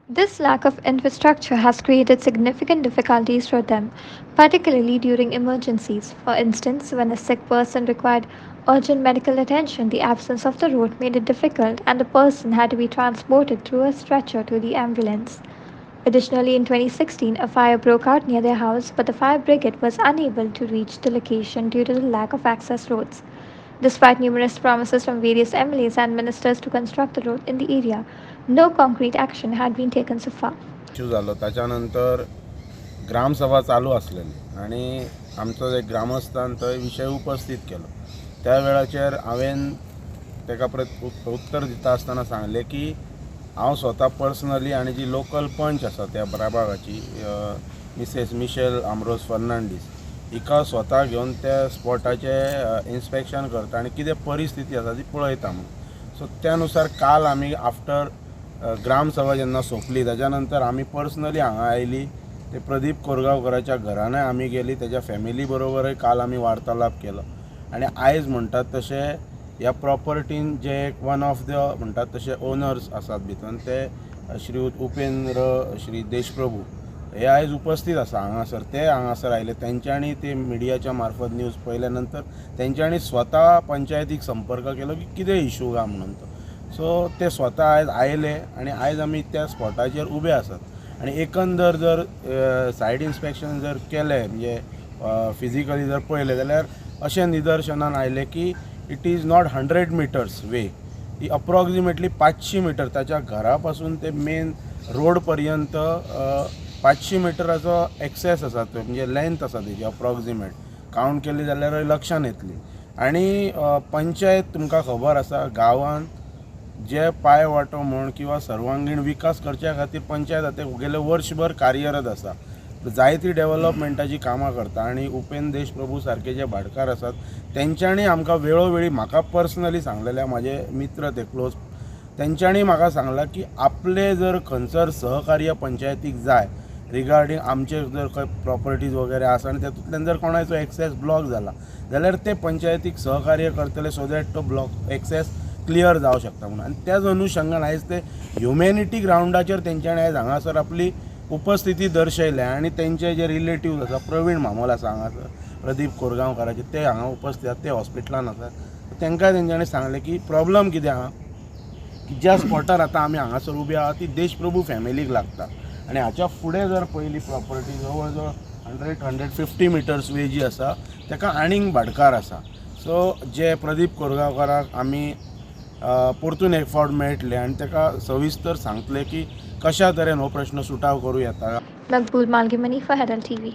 This lack of infrastructure has created significant difficulties for them, particularly during emergencies. For instance, when a sick person required urgent medical attention, the absence of the road made it difficult, and the person had to be transported through a stretcher to the ambulance. Additionally, in 2016, a fire broke out near their house, but the fire brigade was unable to reach the location due to the lack of access roads. Despite numerous promises from various MLAs and ministers to construct the road in the area, no concrete action had been taken so far. Issue झालो त्याच्यानंतर ग्रामसभा चालू आसलेली आणि आमचो एक ग्रामस्थान थंय विशय उपस्थित केलो. त्या वेळाचेर हांवें ताका उत्तर दिता आसतना सांगलें की हांव स्वता पर्सनली आनी जी लोकल पंच आसा त्या प्रभागाची मिसेस मिशेल आम्रोज फर्नांडीस हिका स्वता घेवन त्या स्पॉटाचें इन्स्पेक्शन करता आनी कितें परिस्थिती आसा ती पळयता म्हणून. सो त्यानुसार काल आमी आफ्टर ग्रामसभा जेन्ना सोंपली त्याच्यानंतर आमी पर्सनली हांगा आयली. ते प्रदीप कोरगांवकराच्या घरानय आमी गेली, त्याच्या फॅमिली बरोबरय काल आमी वार्तालाप केलो आनी आयज म्हणटात तशें ह्या प्रॉपर्टीन जे वन ऑफ द म्हणटात तशे ओनर्स आसात भितर ते श्री उपेंद्र श्री देशप्रभू हे आयज उपस्थित आसा हांगासर. ते हांगासर आयले, तेंच्यांनी ते मिडियाच्या मार्फत न्यूज पळयल्या नंतर तेंच्यांनी स्वता पंचायतीक संपर्क केलो की कितें इशू गा म्हणून तो. सो ते स्वता आयज आयले आनी आयज आमी त्या स्पॉटाचेर उबे आसात आनी एकंदर जर सायड इन्स्पेक्शन जर केलें म्हणजे फिजिकली जर पळयलें जाल्यार अशें निदर्शनान आयलें की it is not 100 metres way, ही अप्रॉक्सिमेटली 500 मिटर ताच्या घरा पासून ते मेन रोड पर्यंत 500 मिटराचो एक्सेस आसा तो, म्हणजे लेंथ आसा तेजी अप्रॉक्सिमेट कावंट केली जाल्यार लक्षांत येतली. आनी पंचायत तुमकां खबर आसा गांवांत जे पांय वांटो म्हण किंवा सर्वांगीण विकास करच्या खातीर पंचायत आतां गेले वर्षभर कार्यरत आसा, जायती डेव्हलपमेंटाची कामां करता आनी उपेंद्र देशप्रभू सारके जे भाटकार आसात तेंच्यांनी आमकां वेळोवेळी म्हाका पर्सनली सांगलेल्या म्हाजे मित्र ते क्लोज तेंच्यांनी म्हाका सांगलां की आपले जर खंयसर सहकार्य पंचायतीक जाय रिगार्डींग आमचे जर खंय प्रॉपर्टीज वगैरे आसा आनी तातूंतल्यान जर कोणाचो एक्सेस ब्लॉक जाला जाल्यार ते पंचायतीक सहकार्य करतले सो दॅट तो ब्लॉक एक्सेस क्लियर जावं शकता म्हणून. आनी त्याच अनुशंगान आयज ते ह्युमॅनिटी ग्रावंडाचेर तेंच्यांनी आयज हांगासर आपली उपस्थिती दर्शयल्या आनी तेंचे जे रिलेटिव्ज आसा प्रवीण मामोल आसा हांगासर प्रदीप कोरगांवकाराचे ते हांगा उपस्थित आसात, ते हॉस्पिटलान आसात. तेंकां तेंच्यांनी सांगलें की प्रॉब्लम कितें आहा की ज्या स्पॉटार आतां आमी हांगासर उबे आहा ती देशप्रभू फॅमिलीक लागता आनी हाच्या फुडें जर पयली प्रॉपर्टी जवळ जवळ 100-150 मिटर्स वे जी आसा ताका आनीक भाटकार आसा. सो जे प्रदीप कोरगांवकाराक आमी परतून एक फावट मेळटले आनी ताका सविस्तर सांगतले की कशा तरेन हो प्रश्न सुटाव करूं येता. Makbul Malgimani for Herald TV.